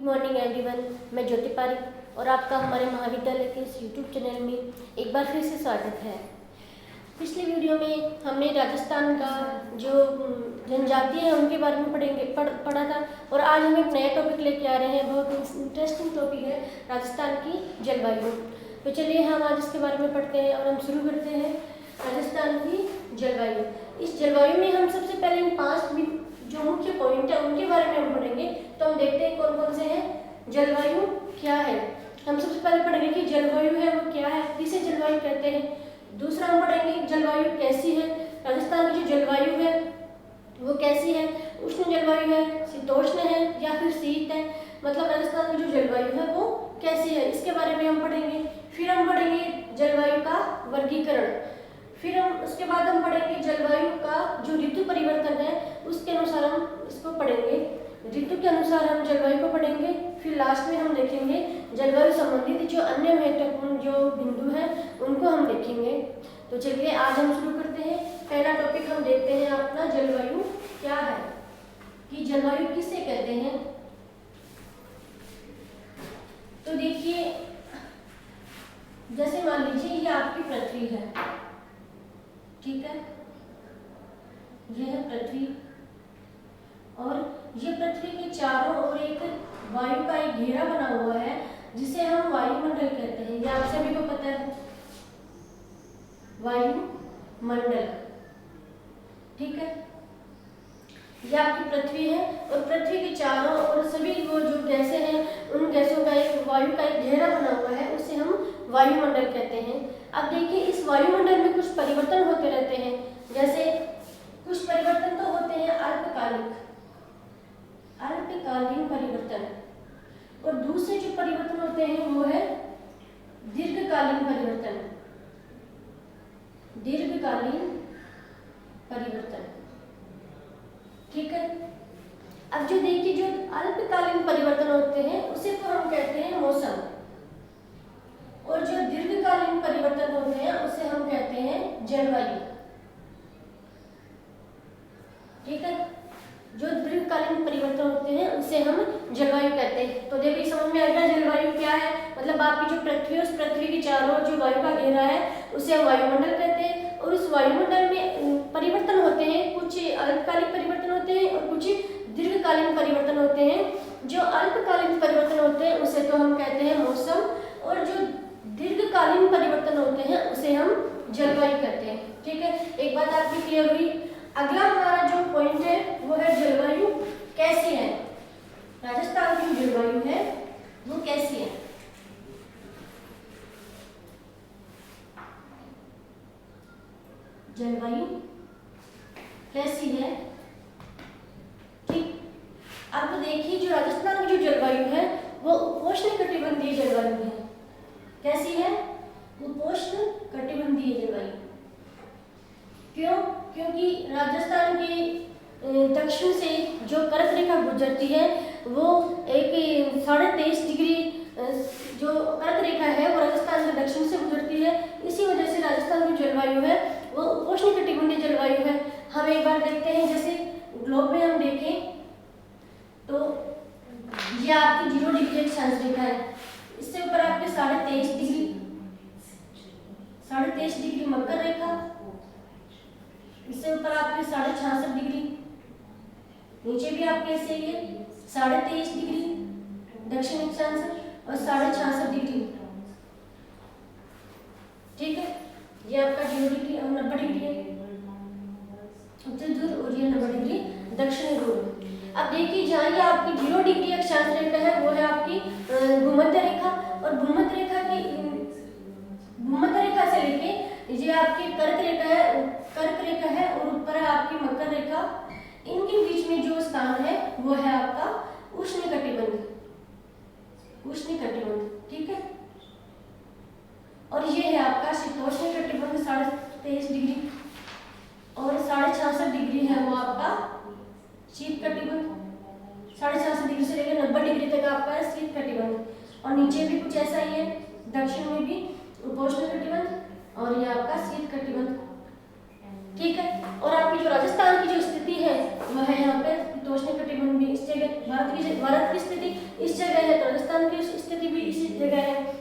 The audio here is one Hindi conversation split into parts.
मॉर्निंग एवरीवन, मैं ज्योति पारिक और आपका हमारे महाविद्यालय के इस यूट्यूब चैनल में एक बार फिर से स्वागत है। पिछले वीडियो में हमने राजस्थान का जो जनजाति है उनके बारे में पढ़ा था और आज हम एक नया टॉपिक लेके आ रहे हैं। बहुत इंटरेस्टिंग टॉपिक है राजस्थान की जलवायु। तो चलिए हम आज इसके बारे में पढ़ते हैं और हम शुरू करते हैं राजस्थान की जलवायु। इस जलवायु में हम सबसे पहले इन 5 जो मुख्य पॉइंट है उनके बारे में हम पढ़ेंगे। तो हम देखते हैं कौन कौन से हैं। जलवायु क्या है, हम सबसे पहले पढ़ेंगे कि जलवायु है वो क्या है, किसे जलवायु कहते हैं। दूसरा हम पढ़ेंगे जलवायु कैसी है, राजस्थान की जो जलवायु है वो कैसी है, उष्ण जलवायु है, शीतोष्ण है या फिर शीत है, मतलब राजस्थान की जो जलवायु है वो कैसी है, इसके बारे में हम पढ़ेंगे। फिर हम पढ़ेंगे जलवायु का वर्गीकरण। फिर हम उसके बाद हम पढ़ेंगे जलवायु का जो ऋतु परिवर्तन है उसके अनुसार हम इसको पढ़ेंगे। ऋतु के अनुसार हम जलवायु को पढ़ेंगे। फिर लास्ट में हम देखेंगे जलवायु संबंधित जो अन्य महत्वपूर्ण जो बिंदु हैं उनको हम देखेंगे। तो चलिए आज हम शुरू करते हैं। पहला टॉपिक हम देखते हैं अपना जलवायु क्या है, कि जलवायु किसे कहते हैं। तो देखिए, जैसे मान लीजिए ये आपकी पृथ्वी है, ठीक है, यह है पृथ्वी और ये पृथ्वी के चारों ओर एक वायु का एक घेरा बना हुआ है जिसे हम वायुमंडल कहते हैं। ये आप सभी को पता है, वायुमंडल, ठीक है। ये आपकी पृथ्वी है और पृथ्वी के चारों ओर सभी वो जो गैसें हैं उन गैसों का एक वायु का एक घेरा बना हुआ है, उसे हम वायुमंडल कहते हैं। अब देखिए, इस वायुमंडल में कुछ परिवर्तन होते रहते हैं। जैसे कुछ परिवर्तन तो होते हैं अल्पकालिक परिवर्तन, और दूसरे जो परिवर्तन होते हैं वो है दीर्घकालीन परिवर्तन, ठीक है। अब जो देखिए, जो अल्पकालीन परिवर्तन होते हैं उसे तो हम कहते हैं मौसम, और जो दीर्घकालीन परिवर्तन होते हैं उसे हम कहते हैं जलवायु, ठीक है। जो दीर्घकालीन परिवर्तन होते हैं उसे हम जलवायु कहते हैं। तो देखिए, समझ में आ गया जलवायु क्या है। मतलब आपकी जो पृथ्वी है उस पृथ्वी के चारों ओर जो वायु का घेरा है उसे हम वायुमंडल कहते हैं, और उस वायुमंडल में परिवर्तन होते हैं, कुछ अल्पकालिक परिवर्तन होते हैं और कुछ दीर्घकालीन परिवर्तन होते हैं। जो अल्पकालीन परिवर्तन होते हैं उसे तो हम कहते हैं मौसम, और जो दीर्घकालीन परिवर्तन होते हैं उसे हम जलवायु कहते हैं, ठीक है। एक बात आपकी क्लियर हुई। अगला हमारा जो पॉइंट है वो है जलवायु कैसी है। राजस्थान की जलवायु है वो कैसी है। जलवायु कैसी है, ठीक। अब देखिए, जो राजस्थान की जो जलवायु है वो उपोष्णकटिबंधीय जलवायु है। कैसी है? उपोष्णकटिबंधीय जलवायु। क्यों? क्योंकि राजस्थान के दक्षिण से जो कर्क रेखा गुजरती है वो एक 23.5 डिग्री जो कर्क रेखा है वो राजस्थान के दक्षिण से गुजरती है। इसी वजह से राजस्थान की जलवायु है वो उपोष्णकटिबंधीय जलवायु है। हम एक बार देखते हैं, जैसे ग्लोब में हम देखें तो ये आपकी 0 डिग्री अक्षांश रेखा है। इससे ऊपर आपके 23.5 डिग्री मकर रेखा, इससे ऊपर आपके 66.5 डिग्री, नीचे भी आपके ऐसे ही है 23.5 डिग्री दक्षिण अक्षांश और 66.5 डिग्री, ठीक है। ये आपका 0 डिग्री और 90 डिग्री है उत्तर ध्रुव, और ये 90 डिग्री दक्षिण ध्रुव। अब देखिए, जहाँ ये आपकी 0 डिग्री अक्षांश रेखा है वो है आपकी भूमध्य रेखा, और भूमध्य रेखा से लेके ये आपकी कर्क रेखा है और ऊपर है आपकी मकर रेखा। इनके बीच में जो स्थान है वो है आपका उष्णकटिबंध, ठीक है। और ये है आपका शीतोष्ण कटिबंध 23.5 डिग्री, और 66.5 डिग्री है वो आपका शीत कटिबंध। 66.5 डिग्री से लेकर 90 डिग्री तक आपका है शीत कटिबंध, और नीचे भी कुछ ऐसा ही है, दक्षिण में भी उपोष्ण कटिबंध और ये आपका शीत कटिबंध, ठीक है। और आपकी जो राजस्थान की जो स्थिति है वह है यहाँ पे उपोष्णकटिबंध भी इस जगह, भारत की स्थिति इस जगह है, तो राजस्थान की स्थिति भी इसी जगह है।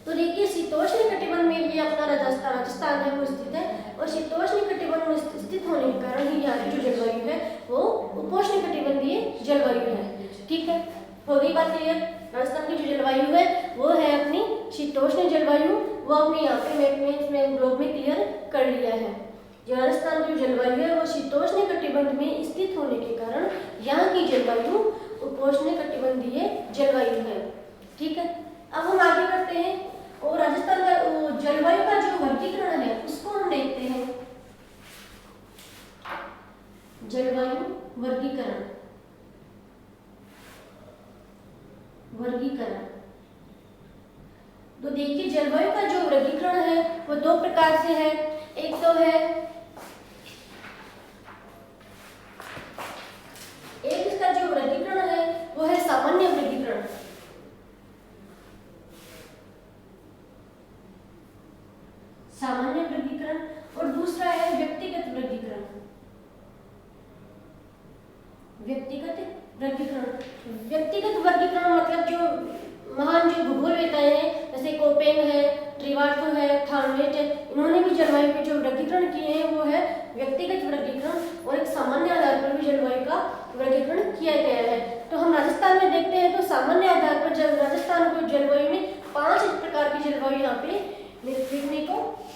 तो देखिए शीतोष्ण कटिबंध में ये अपना राजस्थान है वो स्थित है, और शीतोष्ण कटिबंध में स्थित होने के कारण ही यहाँ की जो जलवायु है वो उपोष्ण कटिबंधीय जलवायु है। ठीक है, हो गई बात क्लियर। राजस्थान की जो जलवायु है वो है अपनी शीतोष्ण जलवायु, वो अपने यहाँ पे मैप में इसमें ग्लोब में क्लियर कर लिया है। जो राजस्थान की जलवायु है वो शीतोष्ण कटिबंध में स्थित होने के कारण यहाँ की जलवायु उपोष्ण कटिबंधीय जलवायु है। ठीक है, अब हम आगे बढ़ते हैं और राजस्थान का जलवायु का जो वर्गीकरण है उसको हम देखते हैं। जलवायु वर्गीकरण, तो देखिए जलवायु का जो वर्गीकरण है वो दो प्रकार से है। एक तो है इसका जो वर्गीकरण है वो है सामान्य वर्गीकरण, और दूसरा है व्यक्तिगत वर्गीकरण। व्यक्तिगत वर्गीकरण मतलब जो महान जो भूगोलवेताएं हैं जैसे कोपेन है, ट्रिवार्थो है, थार्वेट है, इन्होंने भी जलवायु के जो वर्गीकरण किए हैं वो है व्यक्तिगत वर्गीकरण, और एक सामान्य आधार पर भी जलवायु का वर्गीकरण किया गया है। तो हम राजस्थान में देखते हैं तो सामान्य आधार पर राजस्थान को जलवायु में 5 प्रकार की जलवायु यहाँ पे देखने को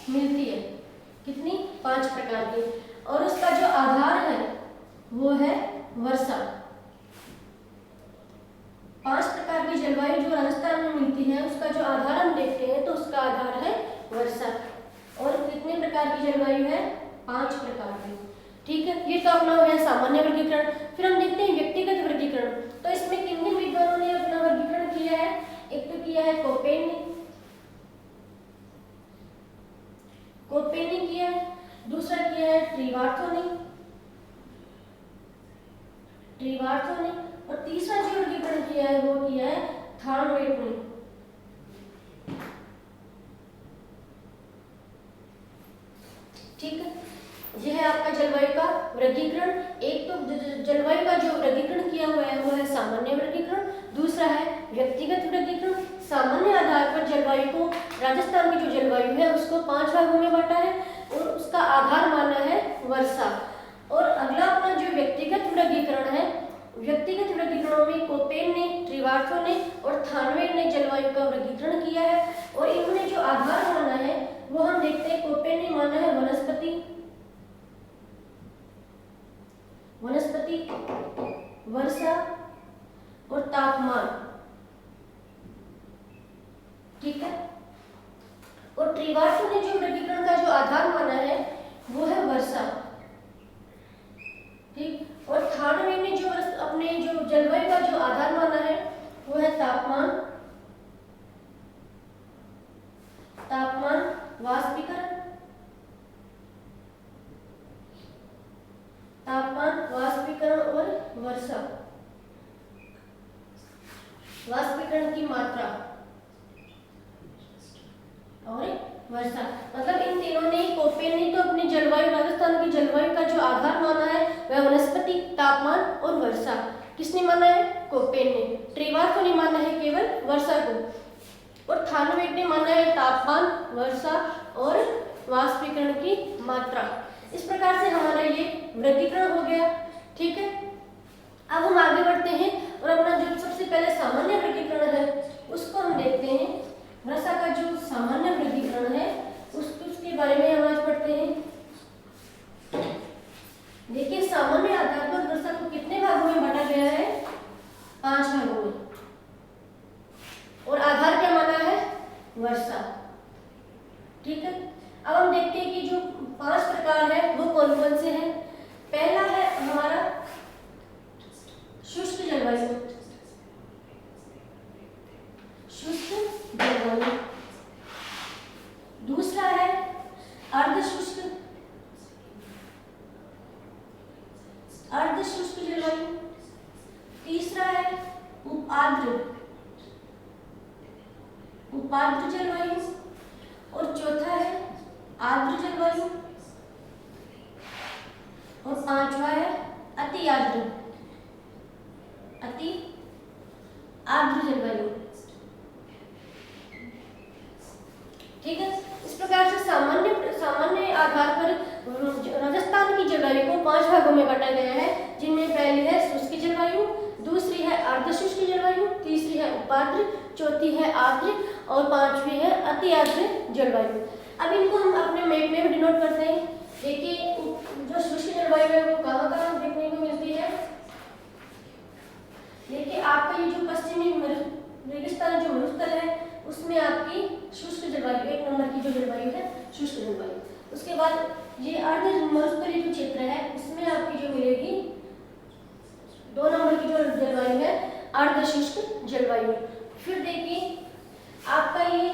मिलती है। कितनी? 5 प्रकार की, और उसका जो आधार है वो है वर्षा। 5 प्रकार की जलवायु जो राजस्थान में मिलती है उसका जो आधार हम देखते हैं तो उसका आधार है वर्षा। और कितने प्रकार की जलवायु है? 5 प्रकार की। ठीक है, ये तो अपना हो गया सामान्य वर्गीकरण। फिर हम देखते हैं व्यक्तिगत वर्गीकरण। तो इसमें किन किन विद्वानों ने अपना वर्गीकरण किया है? एक तो किया है कोपेन ने किया है, दूसरा किया है ट्रिवार्थो ने, और तीसरा जो वर्गीकरण किया है वो किया है थार्वेट ने। ठीक है, यह है आपका जलवायु का वर्गीकरण। एक तो जलवायु का जो वर्गीकरण किया हुआ है वो है सामान्य वर्गीकरण, दूसरा है व्यक्तिगत वर्गीकरण। सामान्य आधार पर जलवायु को, राजस्थान की जो जलवायु है उसको 5 भागों में बांटा है और उसका आधार माना है वर्षा। और अगला अपना जो व्यक्तिगत वर्गीकरण है, व्यक्तिगत वर्गीकरणों में कोपेन ने, ट्रिवार्थो ने और थार्वेट ने जलवायु का वर्गीकरण किया है, और इन्होंने जो आधार माना है वो हम देखते हैं। कोपेन ने माना है वनस्पति, वर्षा और तापमान। ठीक है, और ट्रिवार्थो ने जो वर्गीकरण का जो आधार माना है वो है वर्षा। ठीक, और थार्वेट ने जो अपने जो जलवायु का जो आधार माना है वो है तापमान, वाष्पीकरण और वर्षा, वाष्पीकरण की मात्रा और वर्षा। मतलब इन तीनों ने, कोपेन ने तो अपनी जलवायु, राजस्थान की जलवायु का जो आधार माना है वह वनस्पति, तापमान और वर्षा। किसने माना है? कोपेन ने। ट्रिवार्थो ने माना है केवल वर्षा को, और थार्वेट ने माना है तापमान, वर्षा और वाष्पीकरण की मात्रा। इस प्रकार से हमारा ये वर्गीकरण हो गया। ठीक है, अब हम आगे बढ़ते हैं और अपना जो सबसे पहले सामान्य वर्गीकरण है उसको हम देखते हैं। वर्षा का जो सामान्य वर्गीकरण है उसके बारे में हम आज पढ़ते हैं। देखिए, सामान्य आधार पर वर्षा को कितने भागों में बांटा गया है? 5 भागों में, और आधार क्या माना है? वर्षा। ठीक है, अब हम देखते हैं कि जो 5 प्रकार है वो कौन कौन से हैं। पहला है हमारा शुष्क जलवायु, दूसरा है अर्धशुष्क जलवायु, तीसरा है उपाद्र जलवायु, और चौथा है आर्द्र जलवायु, और 5वां है अति आर्द्र अति आर्द्र जलवायु। ठीक है, इस प्रकार से सामान्य आधार पर राजस्थान की जलवायु को 5 भागों में बांटा गया है, जिनमें पहली है शुष्क जलवायु, दूसरी है अर्ध शुष्क जलवायु, तीसरी है उपार्द्र, चौथी है आर्द्र और पांचवी है अति आर्द्र जलवायु। अब इनको हम अपने मैप में भी डिनोट करते हैं। देखिए जो शुष्क जलवायु है वो कहाँ कहाँ देखने को मिलती है। देखिए आपका ये जो पश्चिमी रेगिस्तान जो मरुस्थल है उसमें आपकी शुष्क जलवायु 1 नंबर की जो जलवायु है शुष्क जलवायु। उसके बाद ये अर्ध मरुस्थलीय जो क्षेत्र है उसमें आपकी जो मिलेगी 2 नंबर की जो जलवायु है अर्ध शुष्क जलवायु। फिर देखिए आपका ये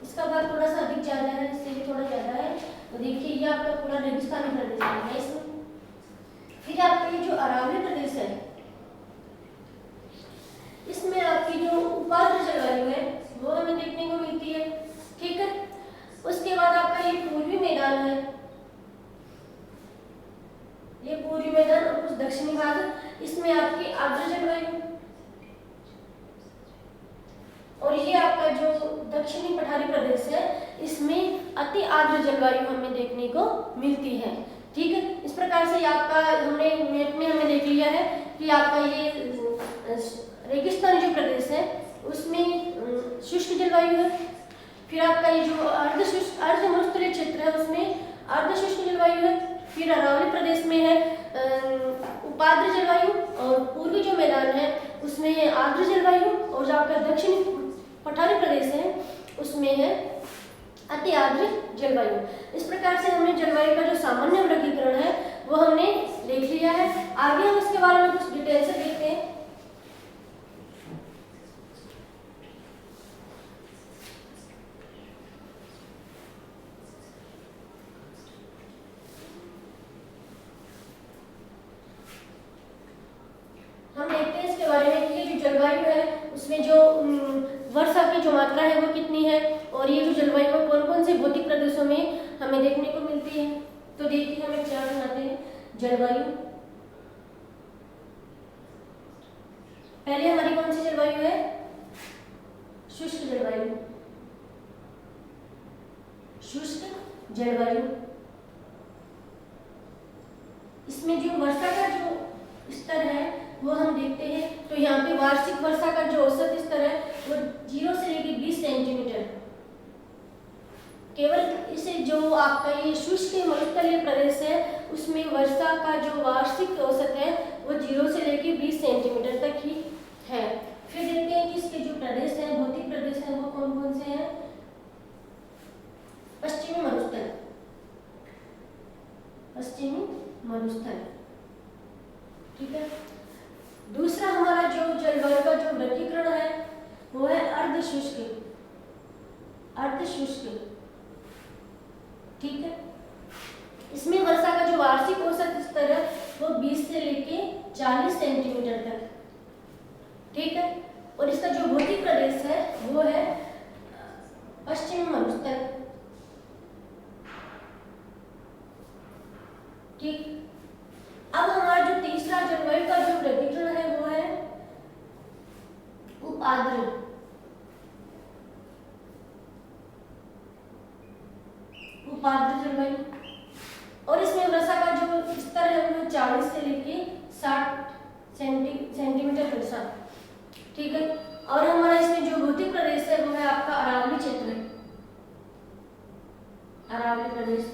इसका भाग थोड़ा सा अधिक ज्यादा है, इससे भी थोड़ा ज्यादा है, तो देखिए ये आपका पूरा रेगिस्तानी प्रदेश है इसमें। फिर आपका ये जो अरावली प्रदेश है इसमें आपकी जो उपार्द्र जलवायु है वो हमें देखने को मिलती है। ठीक है, उसके बाद आपका ये पूर्वी मैदान है, ये पूर्वी मैदान और कुछ दक्षिणी भाग, इसमें आपकी आर्द्र जलवायु। और ये आपका जो दक्षिणी पठारी प्रदेश है इसमें अति आर्द्र जलवायु हमें देखने को मिलती है। ठीक है, इस प्रकार से आपका हमने मैप में हमें देख लिया है कि आपका ये रेगिस्तानी जो प्रदेश है उसमें शुष्क जलवायु है। फिर आपका ये जो अर्ध मरुस्थलीय क्षेत्र है उसमें अर्ध शुष्क जलवायु है। फिर अरावली प्रदेश में है उपार्द्र जलवायु और पूर्वी जो मैदान है उसमें है आर्द्र जलवायु और जो आपका दक्षिणी पठारी प्रदेश है उसमें है अति आर्द्र जलवायु। इस प्रकार से हमने जलवायु का जो सामान्य वर्गीकरण है वो हमने देख लिया है। आगे हम इसके बारे में कुछ डिटेल से देखते हैं। हम देखते हैं इसके बारे में कि ये जो जलवायु है उसमें जो वर्षा की जो मात्रा है वो कितनी है और ये जो जलवायु है कौन कौन से भौतिक प्रदेशों में हमें देखने को मिलती है। तो देखिए हम एक चार्ट बनाते हैं। जलवायु, पहले हमारी कौन सी जलवायु है? शुष्क जलवायु। शुष्क जलवायु, इसमें जो वर्षा का जो स्तर है वो हम देखते हैं। तो यहाँ पे वार्षिक वर्षा का जो औसत स्तर है वो 0 से लेकर 20 सेंटीमीटर। केवल इसे जो आपका ये शुष्क मरुस्थलीय प्रदेश है उसमें वर्षा का जो वार्षिक औसत है वो 0 से लेकर 20 सेंटीमीटर तक ही है। फिर देखते हैं कि इसके जो प्रदेश हैं भौतिक प्रदेश हैं वो कौन कौन से हैं। पश्चिमी मरुस्थल, पश्चिमी मरुस्थल। ठीक है, दूसरा हमारा जो जलवायु का जो वर्गीकरण है वो है अर्ध शुष्क। अर्ध शुष्क, ठीक है, इसमें वर्षा का जो वार्षिक औसत स्तर है वो 20 से लेके 40 सेंटीमीटर तक। ठीक है, और इसका जो भौतिक प्रदेश है वो है पश्चिमी मरुस्थल। ठीक, अब हमारा जो तीसरा जलवायु का जो वर्गीकरण है वो है उपार्द्र। उपार्द्र जलवायु, और इसमें वर्षा का जो स्तर है वो 40 से लेके 60 सेंटीमीटर वर्षा। ठीक है, और हमारा इसमें जो भौतिक प्रदेश है वो है आपका अरावली क्षेत्र, अरावली प्रदेश।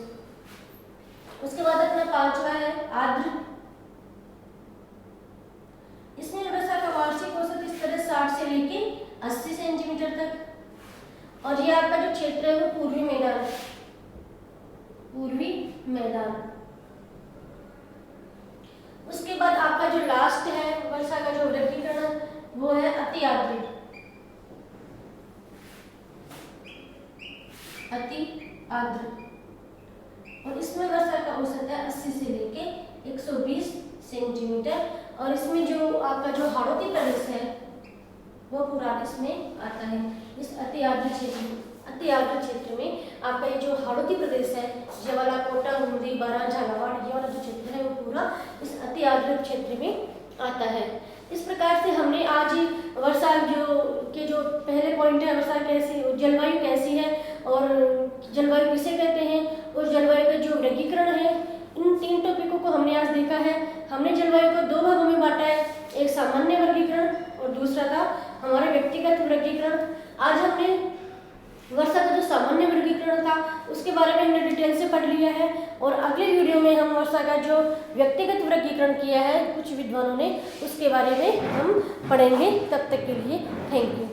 उसके बाद अपना पांचवा है आर्द्र। इसमें वर्षा का वार्षिक औसत स्तर है 60 से लेके 80 सेंटीमीटर तक। और ये आपका जो क्षेत्र है वो पूर्वी मैदान, पूर्वी मैदान। उसके बाद आपका जो लास्ट है वर्षा का जो वर्गीकरण वो है अति आर्द्र। अति आर्द्र, और इसमें वर्षा का औसत है 80 से लेके 120 सेंटीमीटर। और इसमें जो आपका जो हाड़ौती प्रदेश है वो पूरा इसमें आता है। इस अति आर्द्र क्षेत्र में आपका ये जो हाड़ौती प्रदेश है जवाला, कोटा, मुंद्री, बारा, झालावाड़, ये वाला जो क्षेत्र है वो पूरा इस अति आर्द्र क्षेत्र में आता है। इस प्रकार से हमने आज वर्षा जो पहले पॉइंट है, वर्षा कैसी, जलवायु कैसी है और जलवायु किसे कहते हैं और जलवायु का जो वर्गीकरण है, इन 3 टॉपिकों को हमने आज देखा है। हमने जलवायु को 2 भागों में बांटा है, एक सामान्य वर्गीकरण और दूसरा था हमारा व्यक्तिगत वर्गीकरण। आज हमने वर्षा का जो सामान्य वर्गीकरण था उसके बारे में हमने डिटेल से पढ़ लिया है और अगले वीडियो में हम वर्षा का जो व्यक्तिगत वर्गीकरण किया है कुछ विद्वानों ने, उसके बारे में हम पढ़ेंगे। तब तक के लिए थैंक यू।